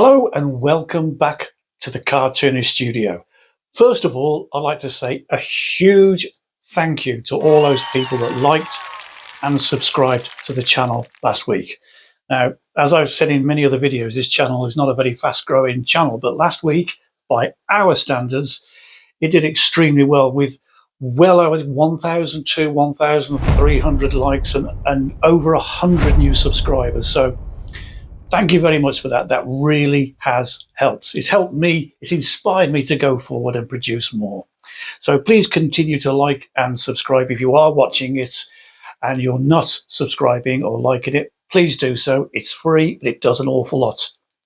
Hello and welcome back to the Cartoonist Studio. First of all, I'd like to say a huge thank you to all those people that liked and subscribed to the channel last week. Now, as I've said in many other videos, this channel is not a very fast growing channel, but last week, by our standards, it did extremely well with well over 1,300 likes and over 100 new subscribers. So thank you very much for that. That really has helped. It's helped me, it's inspired me to go forward and produce more. So please continue to like and subscribe. If you are watching it and you're not subscribing or liking it, please do so. It's free, but it does an awful lot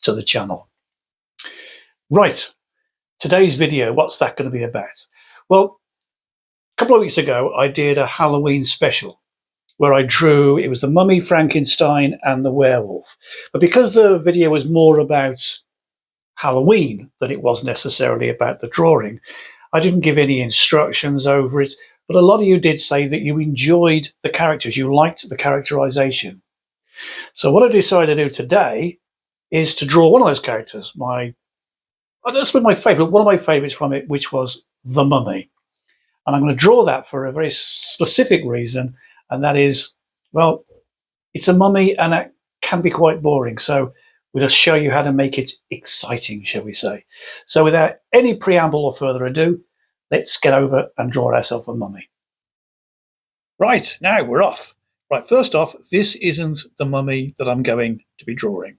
to the channel. Right, today's video, what's that going to be about? Well, a couple of weeks ago, I did a Halloween special where I drew, it was the Mummy, Frankenstein and the werewolf. But because the video was more about Halloween than it was necessarily about the drawing, I didn't give any instructions over it, but a lot of you did say that you enjoyed the characters, you liked the characterization. So what I decided to do today is to draw one of those characters, that's my favourite, one of my favourites from it, which was the Mummy. And I'm going to draw that for a very specific reason, and that is, well, it's a mummy and it can be quite boring. So we'll just show you how to make it exciting, shall we say. So without any preamble or further ado, let's get over and draw ourselves a mummy. Right, now we're off. Right, first off, this isn't the mummy that I'm going to be drawing.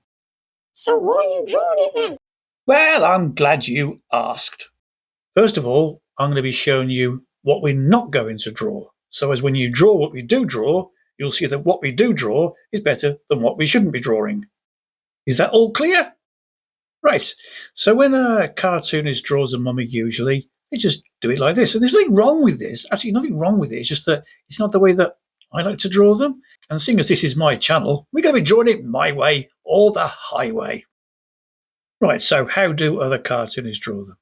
So why are you drawing it then? Well, I'm glad you asked. First of all, I'm going to be showing you what we're not going to draw. So as when you draw what we do draw, you'll see that what we do draw is better than what we shouldn't be drawing. Is that all clear? Right, so when a cartoonist draws a mummy usually, they just do it like this. And there's nothing wrong with this, absolutely nothing wrong with it. It's just that it's not the way that I like to draw them. And seeing as this is my channel, we're going to be drawing it my way or the highway. Right, so how do other cartoonists draw them?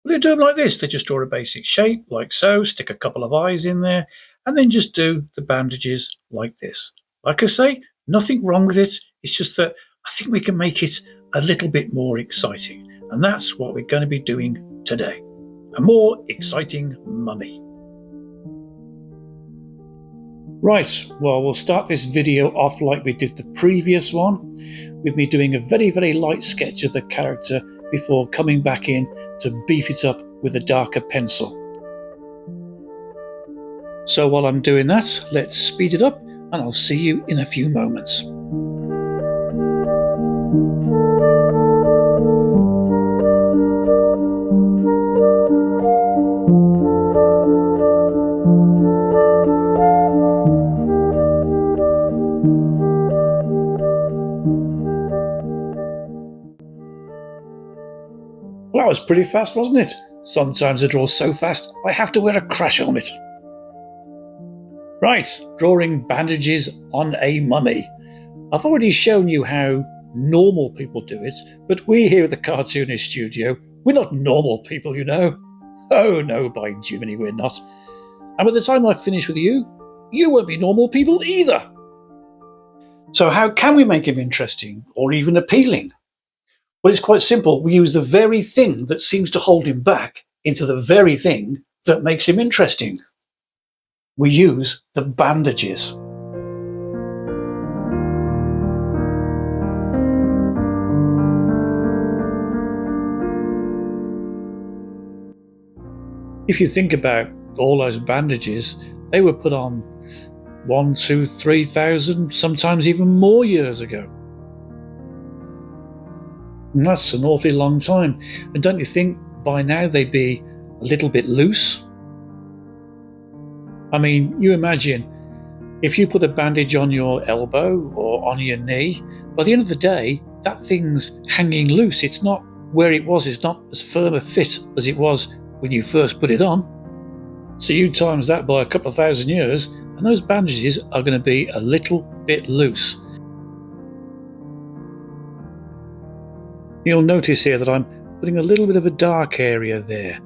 Well, they do them like this. They just draw a basic shape, like so, stick a couple of eyes in there, and then just do the bandages like this. Like I say, nothing wrong with it. It's just that I think we can make it a little bit more exciting. And that's what we're going to be doing today. A more exciting mummy. Right, well, we'll start this video off like we did the previous one, with me doing a very, very light sketch of the character before coming back in to beef it up with a darker pencil. So while I'm doing that, let's speed it up and I'll see you in a few moments. Well, that was pretty fast, wasn't it? Sometimes I draw so fast I have to wear a crash helmet. Right, drawing bandages on a mummy. I've already shown you how normal people do it, but we here at the Cartoonist Studio, we're not normal people, you know. Oh no, by Jiminy, we're not. And by the time I finish with you, you won't be normal people either. So how can we make him interesting or even appealing? Well, it's quite simple. We use the very thing that seems to hold him back into the very thing that makes him interesting. We use the bandages. If you think about all those bandages, they were put on 1, 2, 3,000, sometimes even more years ago. And that's an awfully long time. And don't you think by now they'd be a little bit loose? I mean, you imagine if you put a bandage on your elbow or on your knee, by the end of the day, that thing's hanging loose. It's not where it was. It's not as firm a fit as it was when you first put it on. So you times that by a couple of thousand years, and those bandages are going to be a little bit loose. You'll notice here that I'm putting a little bit of a dark area there.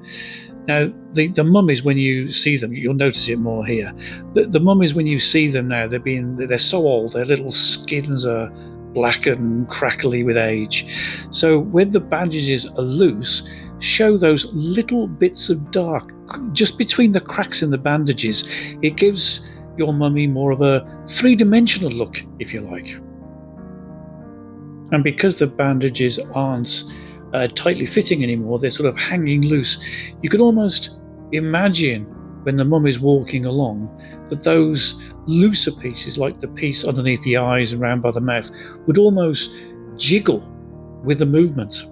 Now, the mummies, when you see them, you'll notice it more here. The mummies, when you see them now, they're so old, their little skins are black and crackly with age. So when the bandages are loose, show those little bits of dark just between the cracks in the bandages. It gives your mummy more of a three-dimensional look, if you like. And because the bandages aren't tightly fitting anymore, they're sort of hanging loose, you can almost imagine when the mum is walking along that those looser pieces, like the piece underneath the eyes and round by the mouth, would almost jiggle with the movement.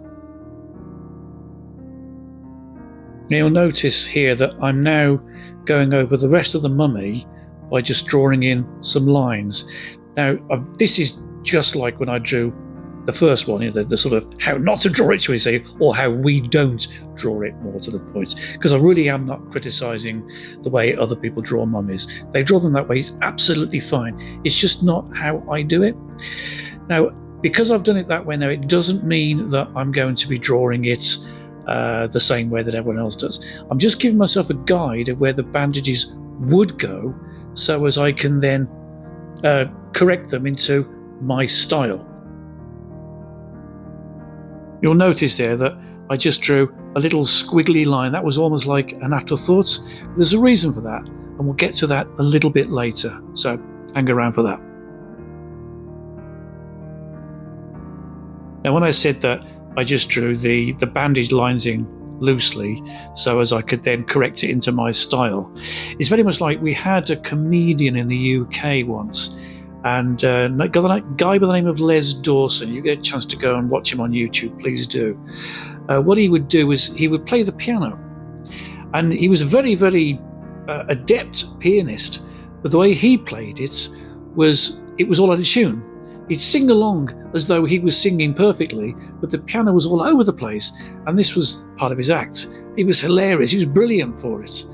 Now you'll notice here that I'm now going over the rest of the mummy by just drawing in some lines. Now this is just like when I drew the first one, the sort of how not to draw it, shall we say, or how we don't draw it, more to the point, because I really am not criticising the way other people draw mummies. They draw them that way, it's absolutely fine. It's just not how I do it. Now, because I've done it that way now, it doesn't mean that I'm going to be drawing it the same way that everyone else does. I'm just giving myself a guide of where the bandages would go, so as I can then correct them into my style. You'll notice there that I just drew a little squiggly line. That was almost like an afterthought. There's a reason for that, and we'll get to that a little bit later, so hang around for that. Now, when I said that I just drew the bandage lines in loosely so as I could then correct it into my style, it's very much like we had a comedian in the UK once, and a guy by the name of Les Dawson. You get a chance to go and watch him on YouTube, please do. What he would do is he would play the piano, and he was a very, very adept pianist, but the way he played it was all out of tune. He'd sing along as though he was singing perfectly, but the piano was all over the place, and this was part of his act. He was hilarious, he was brilliant for it.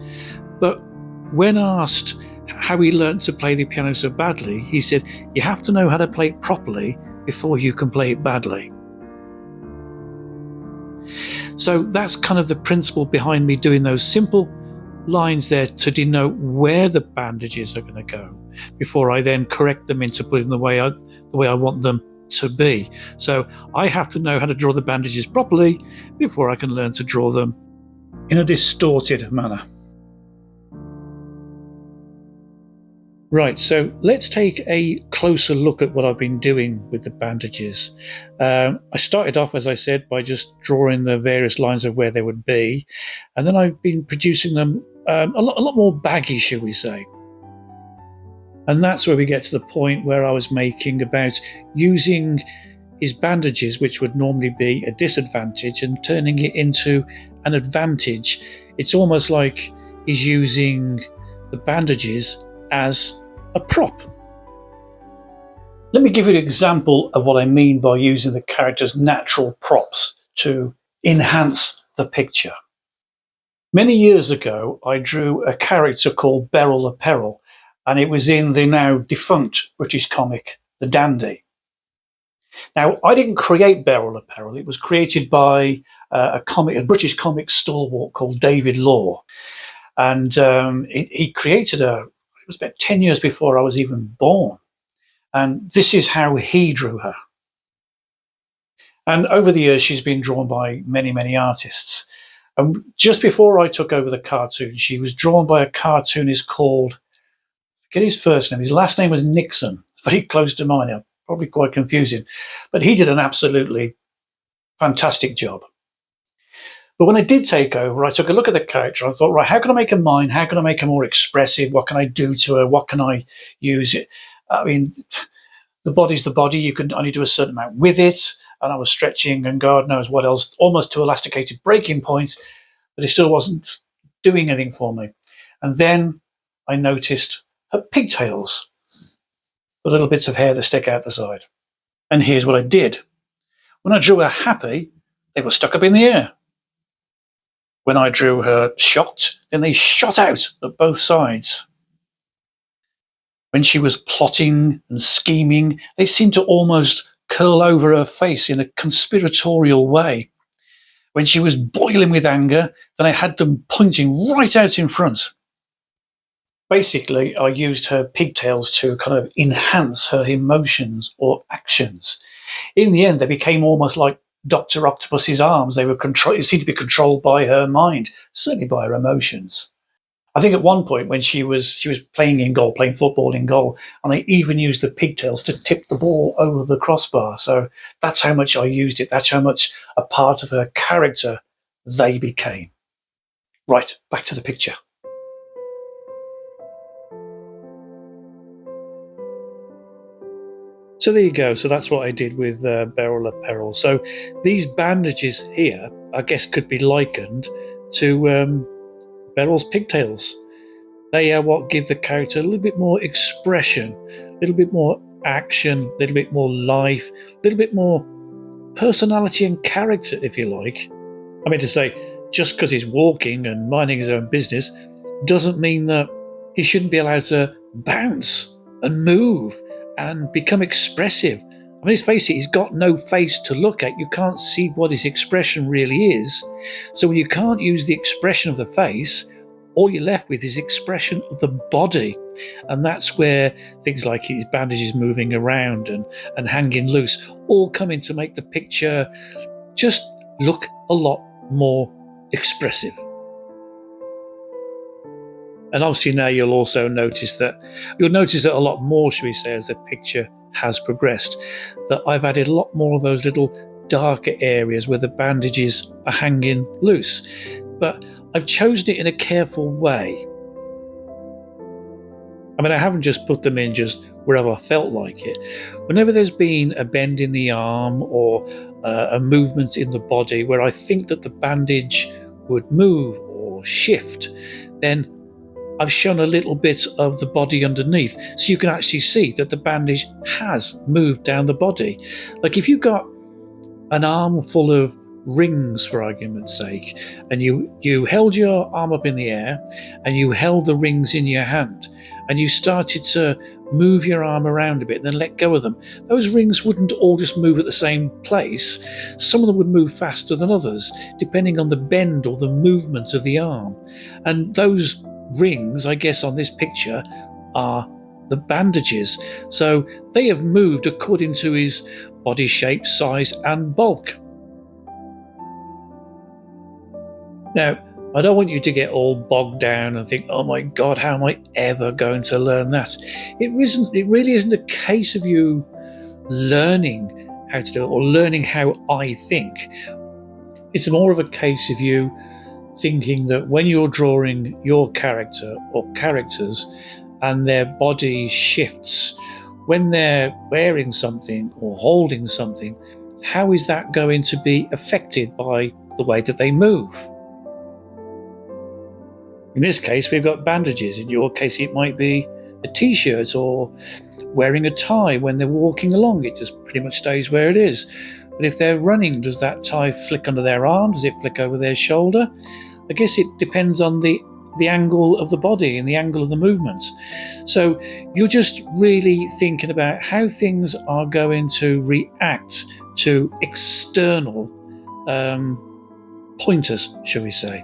But when asked how he learned to play the piano so badly, he said, you have to know how to play it properly before you can play it badly. So that's kind of the principle behind me doing those simple lines there to denote where the bandages are going to go before I then correct them into putting the way I want them to be. So I have to know how to draw the bandages properly before I can learn to draw them in a distorted manner. Right, so let's take a closer look at what I've been doing with the bandages. I started off, as I said, by just drawing the various lines of where they would be, and then I've been producing them a lot more baggy, shall we say. And that's where we get to the point where I was making about using his bandages, which would normally be a disadvantage, and turning it into an advantage. It's almost like he's using the bandages as a prop. Let me give you an example of what I mean by using the character's natural props to enhance the picture. Many years ago, I drew a character called Beryl the Peril, and it was in the now defunct British comic, The Dandy. Now, I didn't create Beryl the Peril. It was created by a British comic stalwart called David Law. And he created it was about 10 years before I was even born. And this is how he drew her. And over the years, she's been drawn by many, many artists. And just before I took over the cartoon, she was drawn by a cartoonist called, I forget his first name, his last name was Nixon, very close to mine, probably quite confusing. But he did an absolutely fantastic job. But when I did take over, I took a look at the character. I thought, right, how can I make her mine? How can I make her more expressive? What can I do to her? What can I use? I mean, the body's the body. You can only do a certain amount with it. And I was stretching and God knows what else, almost to elasticated breaking point, but it still wasn't doing anything for me. And then I noticed her pigtails, the little bits of hair that stick out the side. And here's what I did. When I drew her happy, they were stuck up in the air. When I drew her shocked, then they shot out at both sides. When she was plotting and scheming, they seemed to almost curl over her face in a conspiratorial way. When she was boiling with anger, then I had them pointing right out in front. Basically, I used her pigtails to kind of enhance her emotions or actions. In the end, they became almost like Dr. Octopus's arms. They were seemed to be controlled by her mind, certainly by her emotions. I think at one point when she was playing in goal, playing football in goal, and I even used the pigtails to tip the ball over the crossbar. So that's how much I used it. That's how much a part of her character they became. Right, back to the picture. So there you go. So that's what I did with Beryl Apparel. So these bandages here, I guess, could be likened to Beryl's pigtails. They are what give the character a little bit more expression, a little bit more action, a little bit more life, a little bit more personality and character, if you like. I mean to say, just because he's walking and minding his own business doesn't mean that he shouldn't be allowed to bounce and move and become expressive. I mean, let's face it, he's got no face to look at. You can't see what his expression really is. So when you can't use the expression of the face, all you're left with is expression of the body. And that's where things like his bandages moving around and hanging loose all come in to make the picture just look a lot more expressive. And obviously now you'll notice that a lot more, should we say, as the picture has progressed, that I've added a lot more of those little darker areas where the bandages are hanging loose. But I've chosen it in a careful way. I mean, I haven't just put them in just wherever I felt like it. Whenever there's been a bend in the arm or a movement in the body where I think that the bandage would move or shift, then I've shown a little bit of the body underneath, so you can actually see that the bandage has moved down the body. Like if you've got an arm full of rings, for argument's sake, and you held your arm up in the air and you held the rings in your hand and you started to move your arm around a bit and then let go of them, those rings wouldn't all just move at the same place. Some of them would move faster than others, depending on the bend or the movement of the arm. And those rings, I guess, on this picture are the bandages. So they have moved according to his body shape, size, and bulk. Now, I don't want you to get all bogged down and think, oh my God, how am I ever going to learn that? It really isn't a case of you learning how to do it or learning how I think. It's more of a case of you thinking that when you're drawing your character or characters and their body shifts, when they're wearing something or holding something, how is that going to be affected by the way that they move? In this case, we've got bandages. In your case, it might be a t-shirt or wearing a tie when they're walking along. It just pretty much stays where it is. But if they're running, does that tie flick under their arm? Does it flick over their shoulder? I guess it depends on the angle of the body and the angle of the movements. So you're just really thinking about how things are going to react to external pointers, shall we say.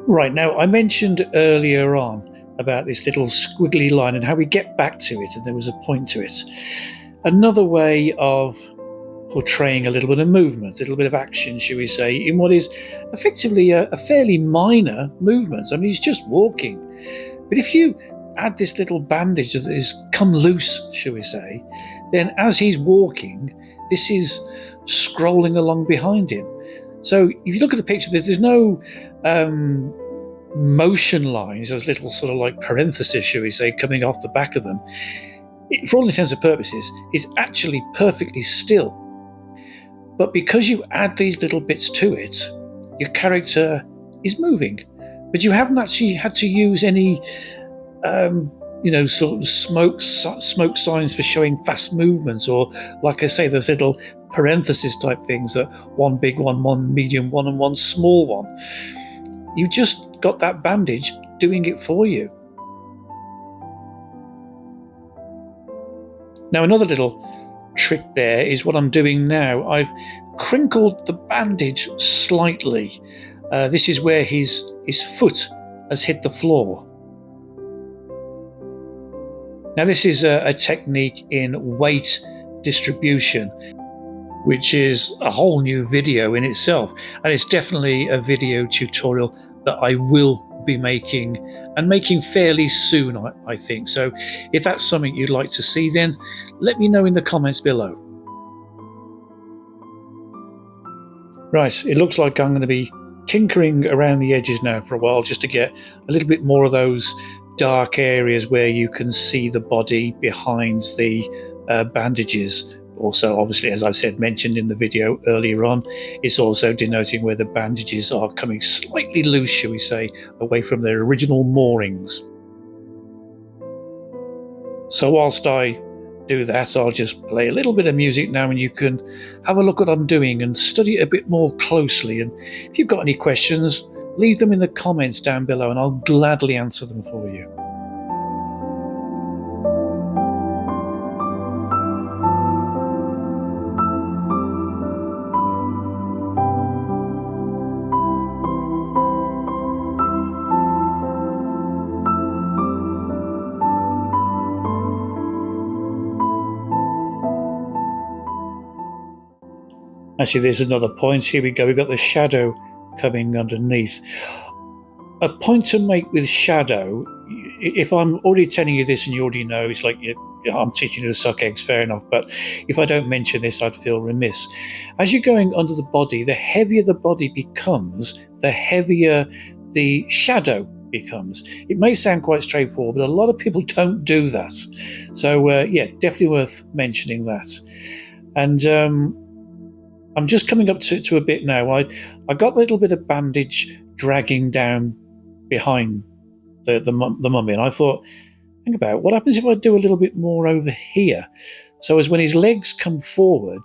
Right, now I mentioned earlier on about this little squiggly line and how we get back to it, and there was a point to it. Another way of portraying a little bit of movement, a little bit of action, shall we say, in what is effectively a fairly minor movement. I mean, he's just walking. But if you add this little bandage that is come loose, shall we say, then as he's walking, this is scrolling along behind him. So if you look at the picture, there's no motion lines, those little sort of like parentheses, shall we say, coming off the back of them. For all intents and purposes, is actually perfectly still. But because you add these little bits to it, your character is moving. But you haven't actually had to use any, sort of smoke signs for showing fast movements, or, like I say, those little parenthesis type things, that one big one, one medium one, and one small one. You just got that bandage doing it for you. Now, another little trick there is what I'm doing now. I've crinkled the bandage slightly. This is where his foot has hit the floor. Now this is a technique in weight distribution, which is a whole new video in itself, and it's definitely a video tutorial that I will be making fairly soon, I think. So if that's something you'd like to see, then let me know in the comments below. Right, it looks like I'm going to be tinkering around the edges now for a while, just to get a little bit more of those dark areas where you can see the body behind the bandages. Also, obviously, as I've said, mentioned in the video earlier on, it's also denoting where the bandages are coming slightly loose, shall we say, away from their original moorings. So whilst I do that, I'll just play a little bit of music now, and you can have a look at what I'm doing and study it a bit more closely. And if you've got any questions, leave them in the comments down below and I'll gladly answer them for you. Actually, there's another point. Here we go. We've got the shadow coming underneath. A point to make with shadow, if I'm already telling you this and you already know, it's like I'm teaching you to suck eggs, fair enough, but if I don't mention this, I'd feel remiss. As you're going under the body, the heavier the body becomes, the heavier the shadow becomes. It may sound quite straightforward, but a lot of people don't do that. So yeah, definitely worth mentioning that. And I'm just coming up to a bit now. I got a little bit of bandage dragging down behind the mummy, and I thought, think about it, what happens if I do a little bit more over here? So as when his legs come forward,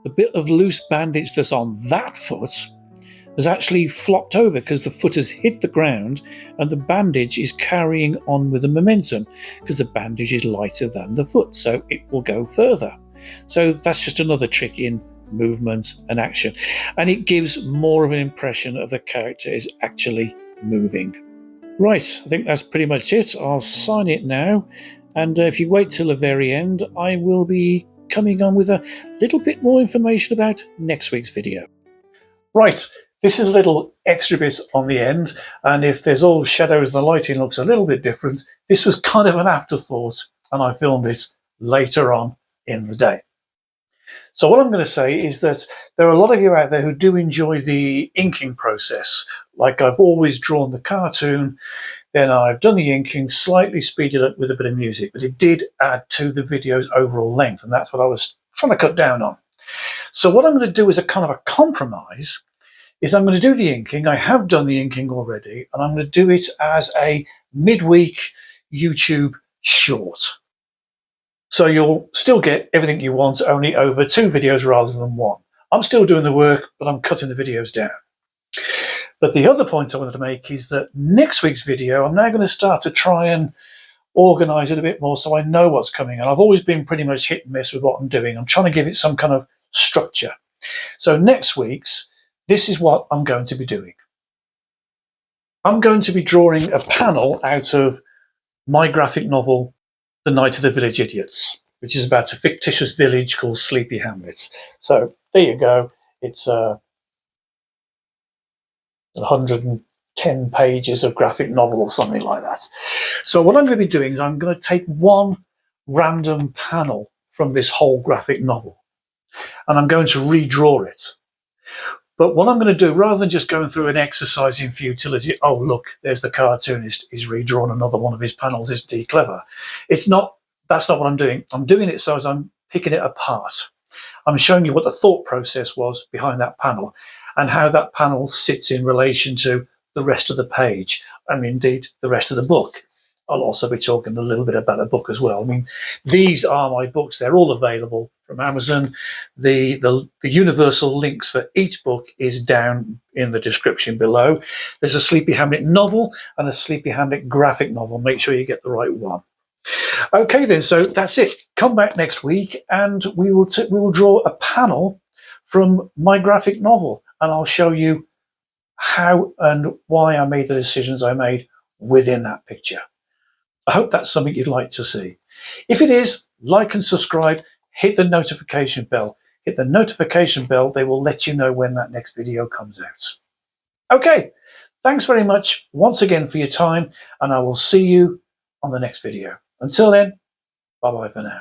the bit of loose bandage that's on that foot has actually flopped over because the foot has hit the ground and the bandage is carrying on with the momentum because the bandage is lighter than the foot, so it will go further. So that's just another trick in movement and action, and it gives more of an impression of the character is actually moving. Right, I think that's pretty much it. I'll sign it now, and if you wait till the very end, I will be coming on with a little bit more information about next week's video. Right, this is a little extra bit on the end, and if there's all shadows and the lighting looks a little bit different, this was kind of an afterthought, and I filmed it later on in the day. So what I'm going to say is that there are a lot of you out there who do enjoy the inking process. Like, I've always drawn the cartoon, then I've done the inking, slightly speeded up with a bit of music, but it did add to the video's overall length, and that's what I was trying to cut down on. So what I'm going to do as a kind of a compromise is I'm going to do the inking. I have done the inking already, and I'm going to do it as a midweek YouTube short. So you'll still get everything you want, only over 2 videos rather than 1. I'm still doing the work, but I'm cutting the videos down. But the other point I wanted to make is that next week's video, I'm now going to start to try and organize it a bit more so I know what's coming. And I've always been pretty much hit and miss with what I'm doing. I'm trying to give it some kind of structure. So next week's, this is what I'm going to be doing. I'm going to be drawing a panel out of my graphic novel, The Night of the Village Idiots, which is about a fictitious village called Sleepy Hamlet. So there you go. It's 110 pages of graphic novel or something like that. So what I'm going to be doing is I'm going to take one random panel from this whole graphic novel, and I'm going to redraw it. But what I'm going to do, rather than just going through an exercise in futility, oh, look, there's the cartoonist, he's redrawn another one of his panels, isn't he clever? That's not what I'm doing. I'm doing it so as I'm picking it apart. I'm showing you what the thought process was behind that panel and how that panel sits in relation to the rest of the page, and indeed the rest of the book. I'll also be talking a little bit about the book as well. I mean, these are my books. They're all available from Amazon. The universal links for each book is down in the description below. There's a Sleepy Hamlet novel and a Sleepy Hamlet graphic novel. Make sure you get the right one. Okay then, so that's it. Come back next week and we will draw a panel from my graphic novel, and I'll show you how and why I made the decisions I made within that picture. I hope that's something you'd like to see. If it is, like and subscribe, hit the notification bell. Hit the notification bell, they will let you know when that next video comes out. Okay, thanks very much once again for your time, and I will see you on the next video. Until then, bye bye for now.